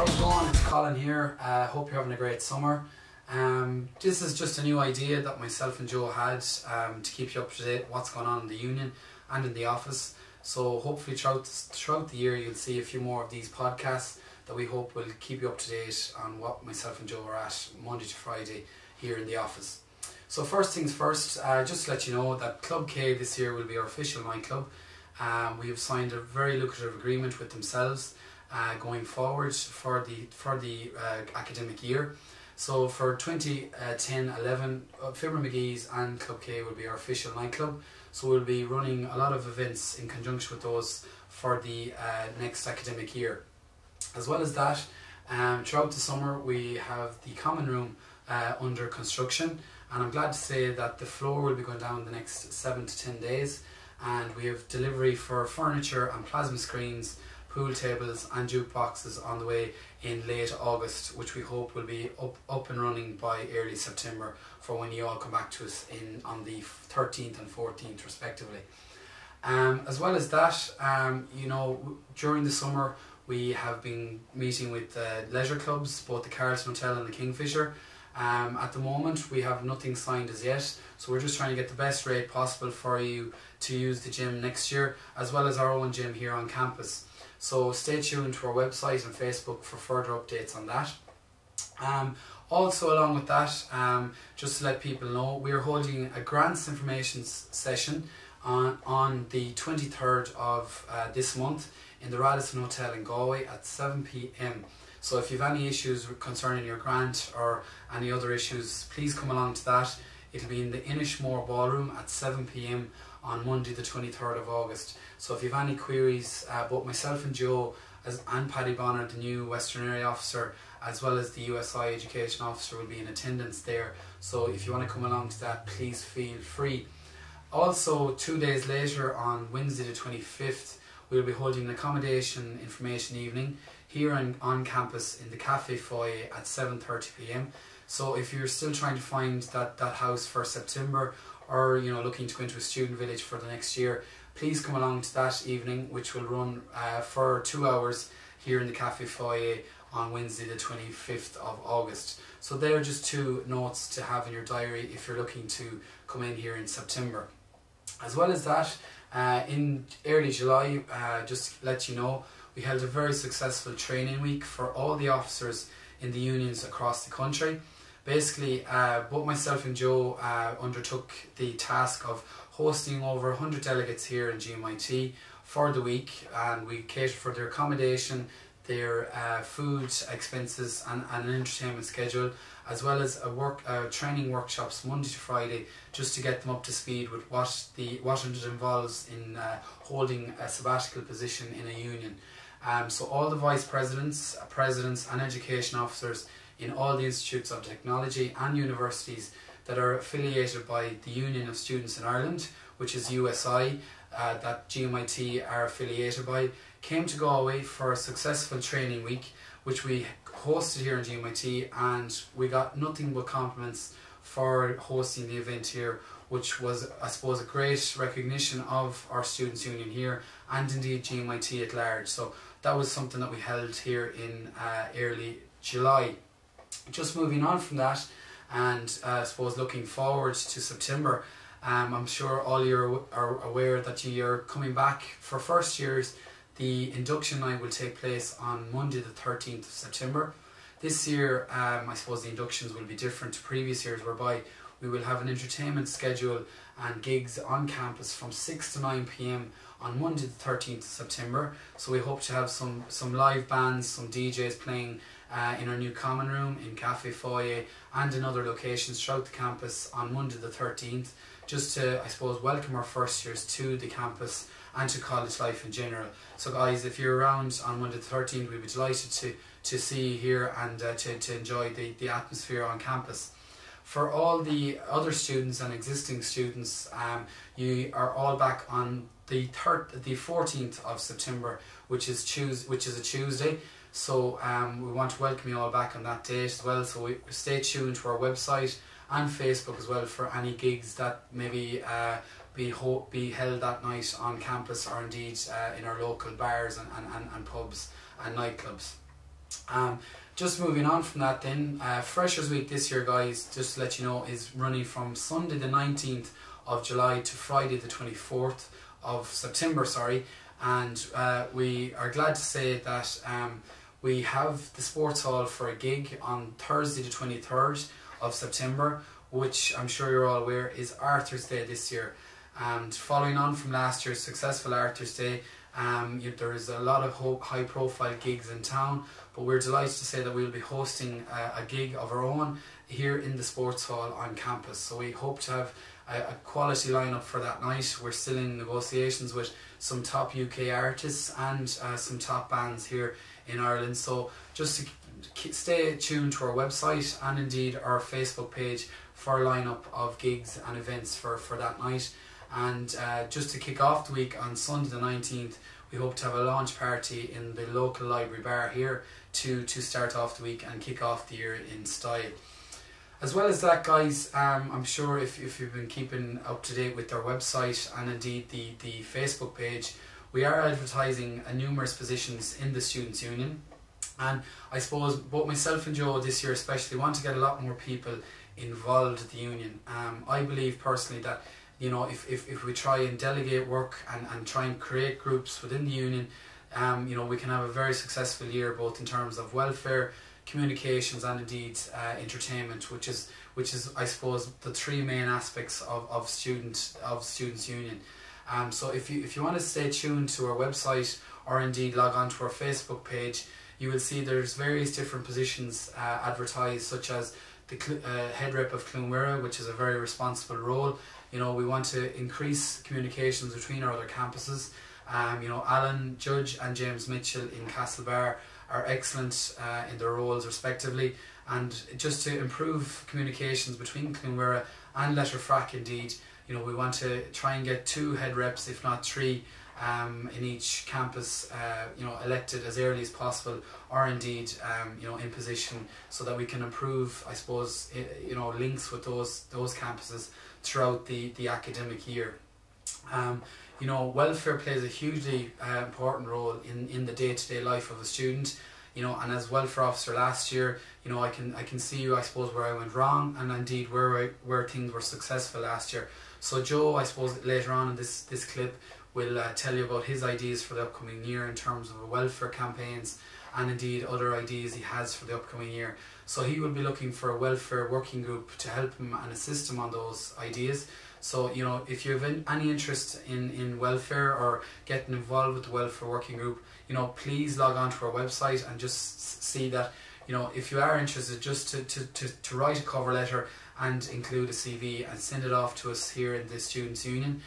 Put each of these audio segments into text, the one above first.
how's it going? It's Colin here. Hope you're having a great summer. This is just a new idea that myself and Joe had to keep you up to date what's going on in the union and in the office. So hopefully throughout the year you'll see a few more of these podcasts that we hope will keep you up to date on what myself and Joe are at Monday to Friday here in the office. So first things first, just to let you know that Club K this year will be our official nightclub. We have signed a very lucrative agreement with themselves going forward for the academic year. So for 2010-11, Fibber McGee's and Club K will be our official nightclub. So we'll be running a lot of events in conjunction with those for the next academic year. As well as that, throughout the summer we have the common room under construction, and I'm glad to say that the floor will be going down the next 7 to 10 days, and we have delivery for furniture and plasma screens, pool tables and jukeboxes on the way in late August, which we hope will be up and running by early September for when you all come back to us on the 13th and 14th respectively. As well as that, you know, during the summer we have been meeting with leisure clubs, both the Carlton Hotel and the Kingfisher. At the moment we have nothing signed as yet, so we're just trying to get the best rate possible for you to use the gym next year, as well as our own gym here on campus. So stay tuned to our website and Facebook for further updates on that. Also along with that, just to let people know, we are holding a grants information session on the 23rd of this month in the Radisson Hotel in Galway at 7 p.m. So if you have any issues concerning your grant or any other issues, please come along to that. It'll be in the Inishmore Ballroom at 7 p.m. on Monday the 23rd of August. So if you have any queries, both myself and Joe and Paddy Bonner, the new Western Area Officer, as well as the USI Education Officer, will be in attendance there. So if you want to come along to that, please feel free. Also, 2 days later on Wednesday the 25th, we'll be holding an accommodation information evening here on campus in the cafe foyer at 7:30 p.m. So if you're still trying to find that house for September, or you know, looking to go into a student village for the next year, please come along to that evening, which will run for 2 hours here in the cafe foyer on Wednesday the 25th of August. So there are just two notes to have in your diary if you're looking to come in here in September. As well as that, in early July, just to let you know, we held a very successful training week for all the officers in the unions across the country. Basically, both myself and Joe undertook the task of hosting over 100 delegates here in GMIT for the week, and we catered for their accommodation, their food expenses and an entertainment schedule, as well as training workshops Monday to Friday, just to get them up to speed with what it involves in holding a sabbatical position in a union. So all the vice presidents, presidents and education officers in all the institutes of technology and universities that are affiliated by the Union of Students in Ireland, which is USI, that GMIT are affiliated by, came to Galway for a successful training week, which we hosted here in GMIT, and we got nothing but compliments for hosting the event here, which was, I suppose, a great recognition of our students' union here and indeed GMIT at large. So that was something that we held here in early July. Just moving on from that, and I suppose looking forward to September, I'm sure all you are aware that you're coming back for first years. The induction night will take place on Monday the 13th of September. This year, I suppose the inductions will be different to previous years, whereby we will have an entertainment schedule and gigs on campus from 6 to 9 p.m. on Monday the 13th of September. So we hope to have some live bands, some DJs playing in our new common room, in Cafe Foyer and in other locations throughout the campus on Monday the 13th, just to, I suppose, welcome our first years to the campus and to college life in general. So guys, if you're around on Monday the 13th, we'd be delighted to see you here and to enjoy the atmosphere on campus. For all the other students and existing students, you are all back on the 14th of September, which is a Tuesday. So we want to welcome you all back on that date as well. So stay tuned to our website and Facebook as well for any gigs that maybe be held that night on campus, or indeed in our local bars and pubs and nightclubs. Just moving on from that then, Freshers Week this year, guys, just to let you know, is running from Sunday the 19th of July to Friday the 24th of September, and we are glad to say that we have the sports hall for a gig on Thursday the 23rd of September, which I'm sure you're all aware is Arthur's Day this year. And following on from last year's successful Arthur's Day, there is a lot of high profile gigs in town, but we're delighted to say that we'll be hosting a gig of our own here in the sports hall on campus. So we hope to have a quality lineup for that night. We're still in negotiations with some top UK artists and some top bands here in Ireland. So just to stay tuned to our website and indeed our Facebook page for a lineup of gigs and events for that night. And just to kick off the week on Sunday the 19th, we hope to have a launch party in the local library bar here to start off the week and kick off the year in style. As well as that, guys, I'm sure if you've been keeping up to date with our website and indeed the Facebook page, we are advertising numerous positions in the Students' Union. And I suppose both myself and Joe this year especially want to get a lot more people involved with the union. I believe personally that, you know, if we try and delegate work and try and create groups within the union, you know, we can have a very successful year both in terms of welfare, communications and indeed entertainment, which is I suppose the three main aspects of Students' Union. So if you want to stay tuned to our website or indeed log on to our Facebook page, you will see there's various different positions advertised, such as the head rep of Clonmara, which is a very responsible role. You know, we want to increase communications between our other campuses. You know, Alan Judge and James Mitchell in Castlebar are excellent in their roles respectively, and just to improve communications between Clonmara and Letterfrack indeed, you know, we want to try and get 2 head reps, if not 3, in each campus, you know, elected as early as possible, or indeed, you know, in position, so that we can improve, I suppose, you know, links with those campuses throughout the academic year. You know, welfare plays a hugely important role in the day-to-day life of a student. You know, and as welfare officer last year, you know, I can see, I suppose, where I went wrong, and indeed where things were successful last year. So Joe, I suppose, later on in this clip, will tell you about his ideas for the upcoming year in terms of welfare campaigns and indeed other ideas he has for the upcoming year. So he will be looking for a welfare working group to help him and assist him on those ideas. So, you know, if you have any interest in welfare or getting involved with the welfare working group, you know, please log on to our website and just see that, you know, if you are interested, just to write a cover letter and include a CV and send it off to us here in the Students' Union.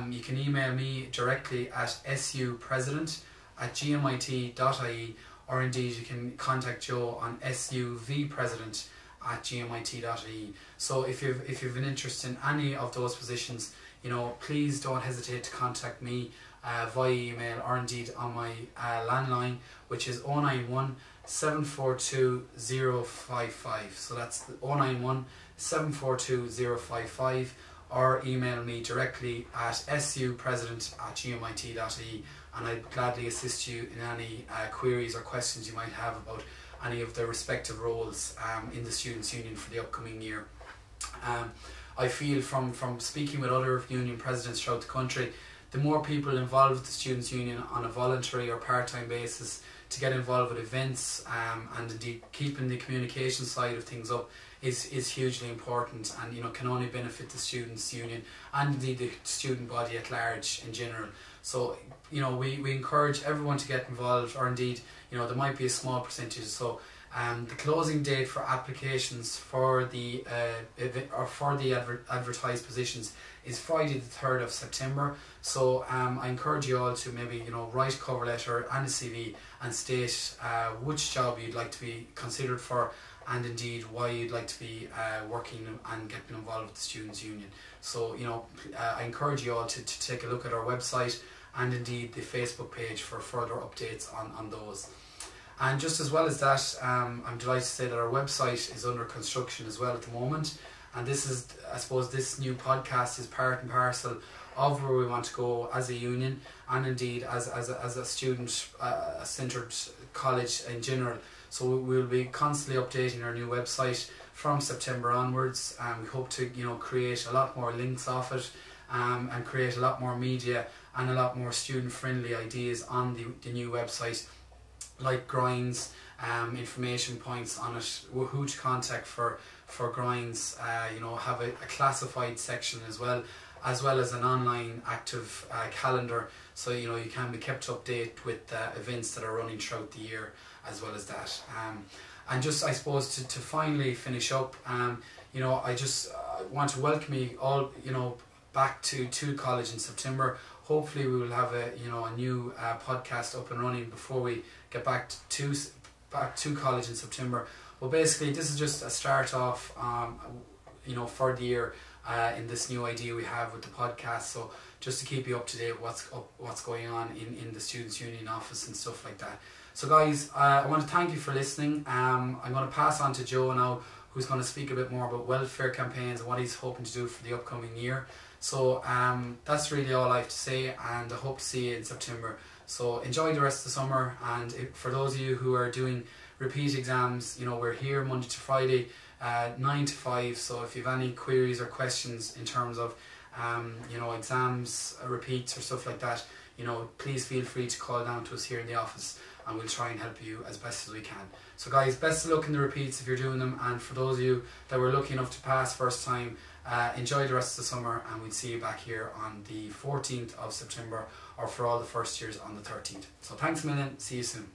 You can email me directly at supresident@gmit.ie, or indeed you can contact Joe on suvpresident@gmit.ie. So if you've an interest in any of those positions, you know, please don't hesitate to contact me via email or indeed on my landline, which is 091 742 055. So that's 091 742 055. Or email me directly at supresident@gmit.ie, and I'd gladly assist you in any queries or questions you might have about any of the respective roles in the Students' Union for the upcoming year. I feel from speaking with other union presidents throughout the country, the more people involved with the Students' Union on a voluntary or part-time basis to get involved with events and indeed keeping the communication side of things up is hugely important, and, you know, can only benefit the Students' Union and indeed the student body at large in general. So, you know, we encourage everyone to get involved, or indeed, you know, there might be a small percentage. So the closing date for applications for the advertised positions is Friday the 3rd of September. So I encourage you all to maybe, you know, write a cover letter and a CV and state which job you'd like to be considered for, and indeed why you'd like to be working and getting involved with the Students' Union. So, you know, I encourage you all to take a look at our website and indeed the Facebook page for further updates on those. And just as well as that, I'm delighted to say that our website is under construction as well at the moment, and this is, I suppose, this new podcast is part and parcel of where we want to go as a union, and indeed as a student centred college in general. So we'll be constantly updating our new website from September onwards, and we hope to create a lot more links off it, and create a lot more media and a lot more student friendly ideas on the new website, like grinds, information points on it, who to contact for grinds, have a classified section as well as an online active calendar, so you can be kept up to date with events that are running throughout the year as well as that. And just, I suppose, to finally finish up, I just want to welcome you all back to college in September. Hopefully we will have a new podcast up and running before we get back to college in September. But basically this is just a start off for the year in this new idea we have with the podcast, so just to keep you up to date what's going on in the Students' Union office and stuff like that. So guys, I want to thank you for listening. I'm going to pass on to Joe now, who's going to speak a bit more about welfare campaigns and what he's hoping to do for the upcoming year. So that's really all I have to say, and I hope to see you in September. So enjoy the rest of the summer, and for those of you who are doing repeat exams, we're here Monday to Friday, 9 to 5, so if you have any queries or questions in terms of exams, repeats or stuff like that, please feel free to call down to us here in the office, and we'll try and help you as best as we can. So guys, best of luck in the repeats if you're doing them, and for those of you that were lucky enough to pass first time, enjoy the rest of the summer, and we'll see you back here on the 14th of September, or for all the first years on the 13th. So thanks a million, see you soon.